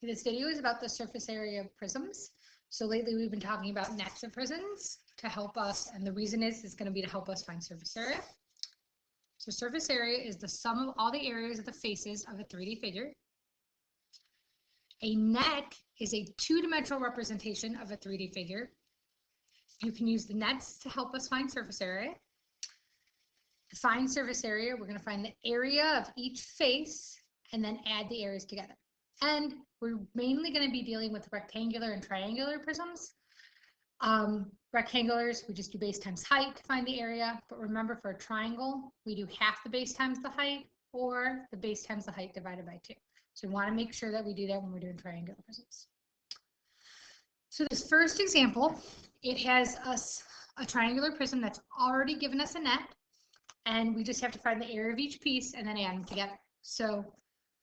This video is about the surface area of prisms. So lately we've been talking about nets of prisms to help us, and the reason is going to be to help us find surface area. So surface area is the sum of all the areas of the faces of a 3D figure. A net is a two-dimensional representation of a 3D figure. You can use the nets to help us find surface area. To find surface area, we're going to find the area of each face and then add the areas together. And we're mainly going to be dealing with rectangular and triangular prisms. Rectangulars, we just do base times height to find the area. But remember, for a triangle, we do half the base times the height or the base times the height divided by 2. So we want to make sure that we do that when we're doing triangular prisms. So this first example, it has us a triangular prism that's already given us a net, and we just have to find the area of each piece and then add them together. So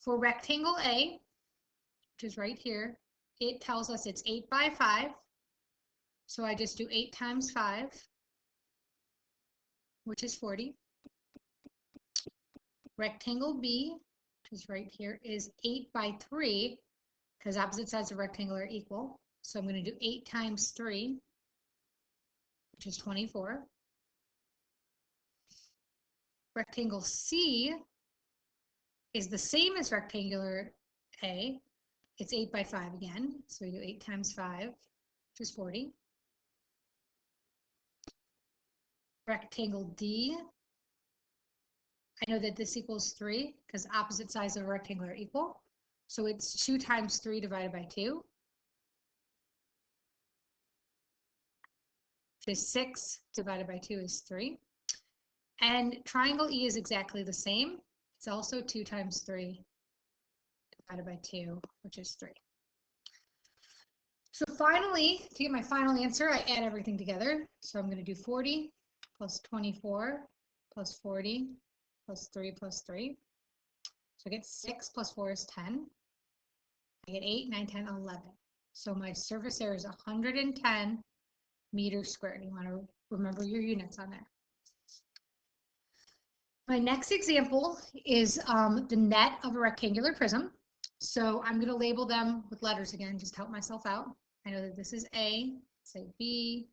for rectangle A, which is right here, it tells us it's 8 by 5. So I just do 8 times 5, which is 40. Rectangle B, which is right here, is 8 by 3, because opposite sides of rectangle are equal. So I'm going to do 8 times 3, which is 24. Rectangle C is the same as rectangular A. It's 8 by 5 again. So we do 8 times 5, which is 40. Rectangle D, I know that this equals 3 because opposite sides of a rectangle are equal. So it's 2 times 3 divided by 2, which is 6 divided by 2 is 3. And triangle E is exactly the same. It's also 2 times 3 divided by 2, which is 3. So finally, to get my final answer, I add everything together. So I'm going to do 40 plus 24 plus 40 plus 3 plus 3. So I get 6 plus 4 is 10. I get 8, 9, 10, 11. So my surface area is 110 meters squared. You want to remember your units on there. My next example is the net of a rectangular prism. So I'm going to label them with letters again, just to help myself out. I know that this is A, say B,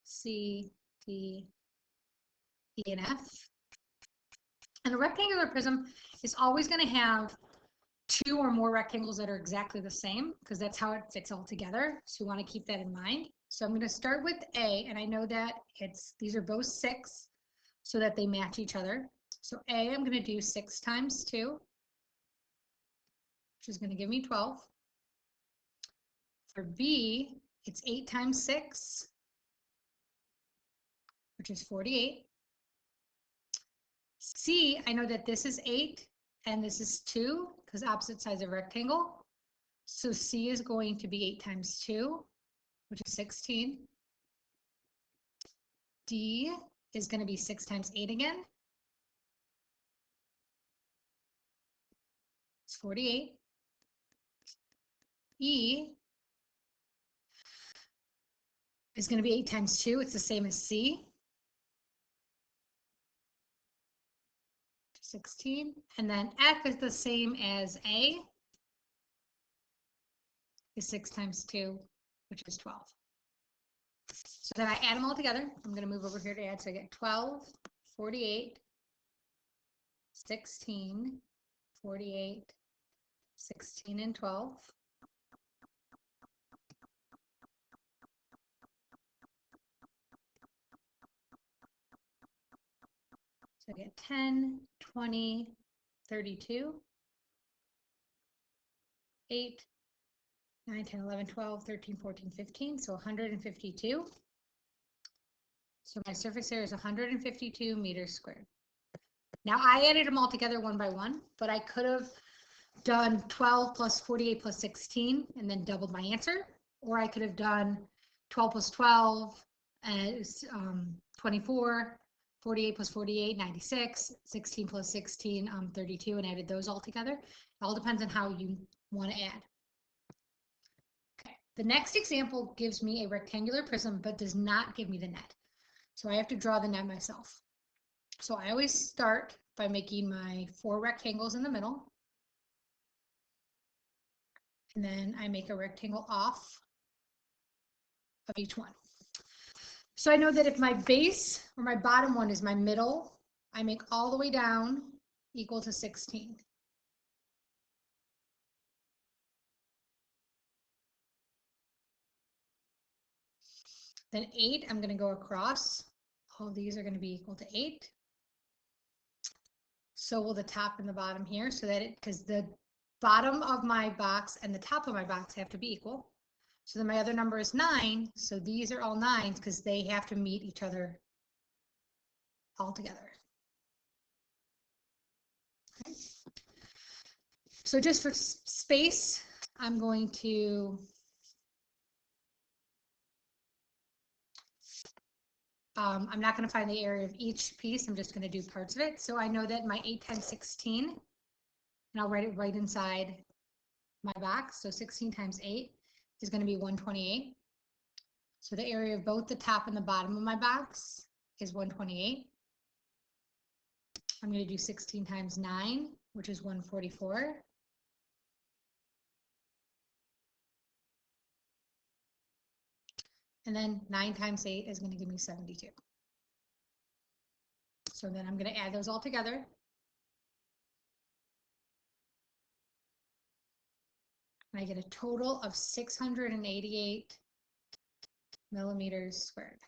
C, D, E, and F. And a rectangular prism is always going to have 2 or more rectangles that are exactly the same, because that's how it fits all together. So you want to keep that in mind. So I'm going to start with A, and I know that these are both 6, so that they match each other. So A, I'm going to do 6 times 2, which is going to give me 12. For B, it's 8 times 6, which is 48. C, I know that this is 8 and this is 2 because opposite sides of a rectangle. So C is going to be 8 times 2, which is 16. D is going to be 6 times 8 again. It's 48. E is going to be 8 times 2. It's the same as C. 16. And then F is the same as A. Is 6 times 2, which is 12. So then I add them all together. I'm going to move over here to add. So I get 12, 48, 16, 48, 16, and 12. So I get 10, 20, 32, 8, 9, 10, 11, 12, 13, 14, 15. So 152. So my surface area is 152 meters squared. Now I added them all together one by one, but I could have done 12 plus 48 plus 16 and then doubled my answer, or I could have done 12 plus 12 as 24, 48 plus 48, 96, 16 plus 16, 32, and added those all together. It all depends on how you want to add. Okay, the next example gives me a rectangular prism, but does not give me the net. So I have to draw the net myself. So I always start by making my 4 rectangles in the middle. And then I make a rectangle off of each one. So I know that if my base or my bottom one is my middle, I make all the way down equal to 16. Then 8, I'm going to go across. All of these are going to be equal to 8. So will the top and the bottom here, so that because the bottom of my box and the top of my box have to be equal. So then my other number is 9. So these are all 9s because they have to meet each other all together. Okay. So just for space, I'm going to I'm not going to find the area of each piece. I'm just going to do parts of it. So I know that my 8, 10, 16, and I'll write it right inside my box. So 16 times 8 is going to be 128. So the area of both the top and the bottom of my box is 128. I'm going to do 16 times 9, which is 144. And then 9 times 8 is going to give me 72. So then I'm going to add those all together. And I get a total of 688 millimeters squared.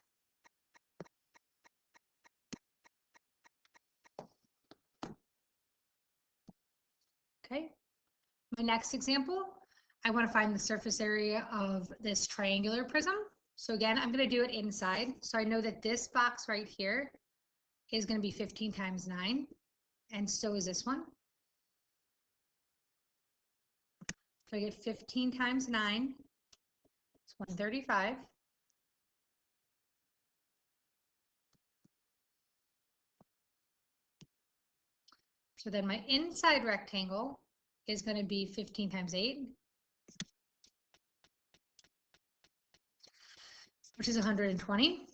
Okay. My next example, I want to find the surface area of this triangular prism. So again, I'm going to do it inside. So I know that this box right here is going to be 15 times 9, and so is this one. So I get 15 times 9, it's 135. So then my inside rectangle is going to be 15 times 8, which is 120.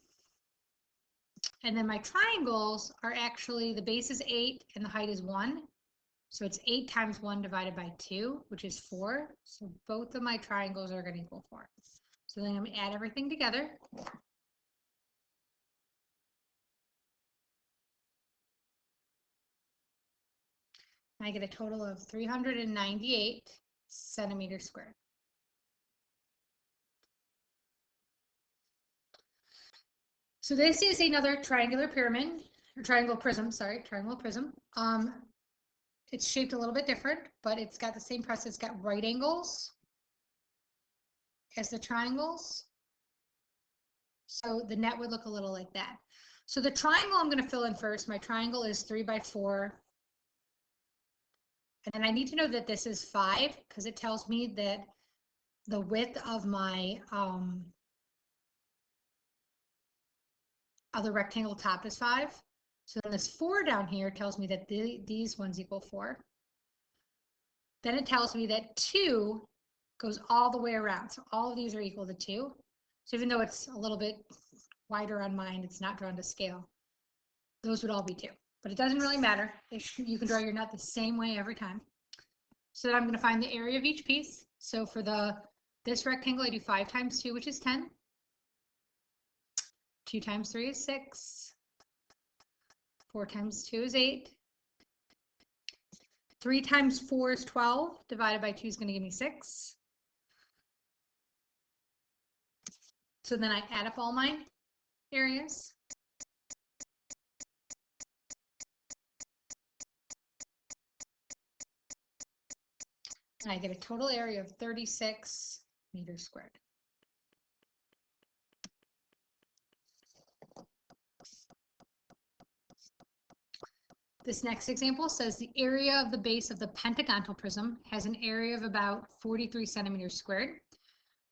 And then my triangles are actually, the base is 8 and the height is 1. So it's 8 times 1 divided by 2, which is 4. So both of my triangles are going to equal 4. So then I'm going to add everything together. I get a total of 398 centimeters squared. So this is another triangular pyramid, or triangle prism, sorry, triangle prism. It's shaped a little bit different, but it's got the same press. It's got right angles as the triangles. So the net would look a little like that. So the triangle I'm going to fill in first. My triangle is 3 by 4. And then I need to know that this is 5 because it tells me that the width of my other rectangle top is 5. So then this 4 down here tells me that these ones equal 4. Then it tells me that 2 goes all the way around. So all of these are equal to 2. So even though it's a little bit wider on mine, it's not drawn to scale. Those would all be 2. But it doesn't really matter. You can draw your nut the same way every time. So then I'm going to find the area of each piece. So for this rectangle, I do 5 times 2, which is 10. 2 times 3 is 6. 4 times 2 is 8. 3 times 4 is 12. Divided by 2 is going to give me 6. So then I add up all my areas. And I get a total area of 36 meters squared. This next example says the area of the base of the pentagonal prism has an area of about 43 centimeters squared.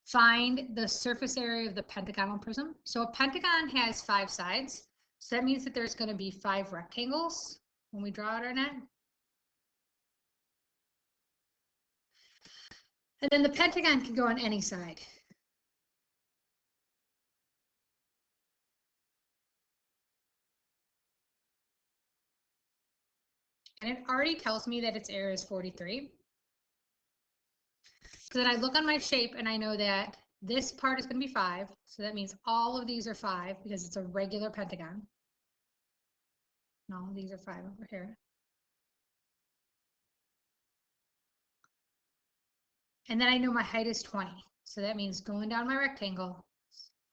Find the surface area of the pentagonal prism. So a pentagon has 5 sides. So that means that there's going to be 5 rectangles when we draw out our net. And then the pentagon can go on any side. And it already tells me that its area is 43. So then I look on my shape and I know that this part is going to be 5. So that means all of these are 5 because it's a regular pentagon. And all of these are 5 over here. And then I know my height is 20. So that means going down my rectangle,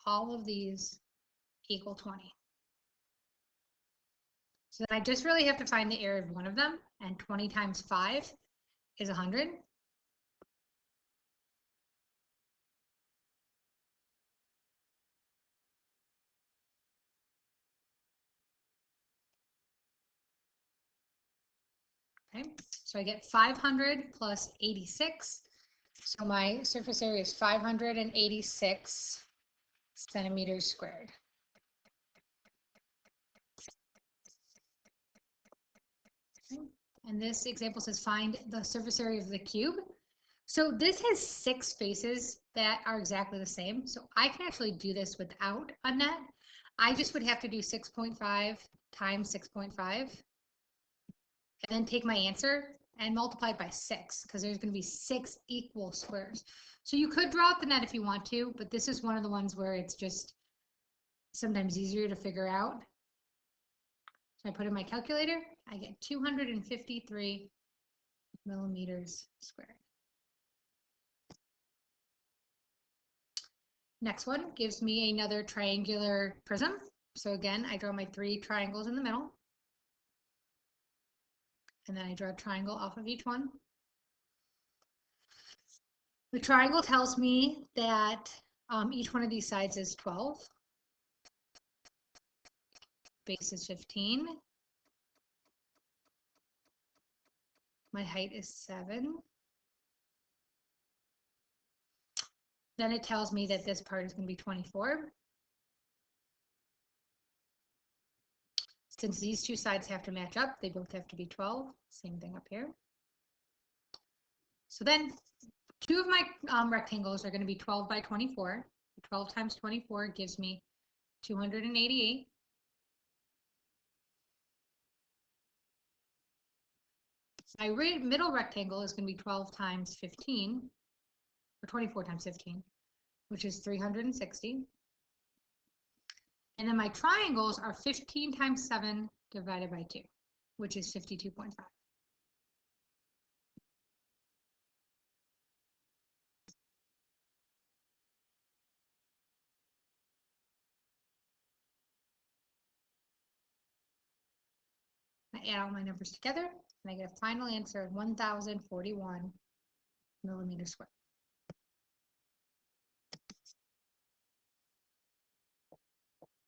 all of these equal 20. So then I just really have to find the area of one of them, and 20 times 5 is 100. Okay, so I get 500 plus 86. So my surface area is 586 centimeters squared. Okay. And this example says find the surface area of the cube. So this has 6 faces that are exactly the same. So I can actually do this without a net. I just would have to do 6.5 times 6.5 and then take my answer and multiply it by 6 because there's going to be 6 equal squares. So you could draw out the net if you want to, but this is one of the ones where it's just sometimes easier to figure out. So I put in my calculator, I get 253 millimeters squared. Next one gives me another triangular prism. So again, I draw my 3 triangles in the middle. And then I draw a triangle off of each one. The triangle tells me that each one of these sides is 12. Base is 15. My height is 7. Then it tells me that this part is going to be 24. Since these two sides have to match up, they both have to be 12. Same thing up here. So then 2 of my rectangles are going to be 12 by 24. 12 times 24 gives me 288. My middle rectangle is going to be 12 times 15, or 24 times 15, which is 360. And then my triangles are 15 times 7 divided by 2, which is 52.5. I add all my numbers together, and I get a final answer of 1,041 millimeters squared.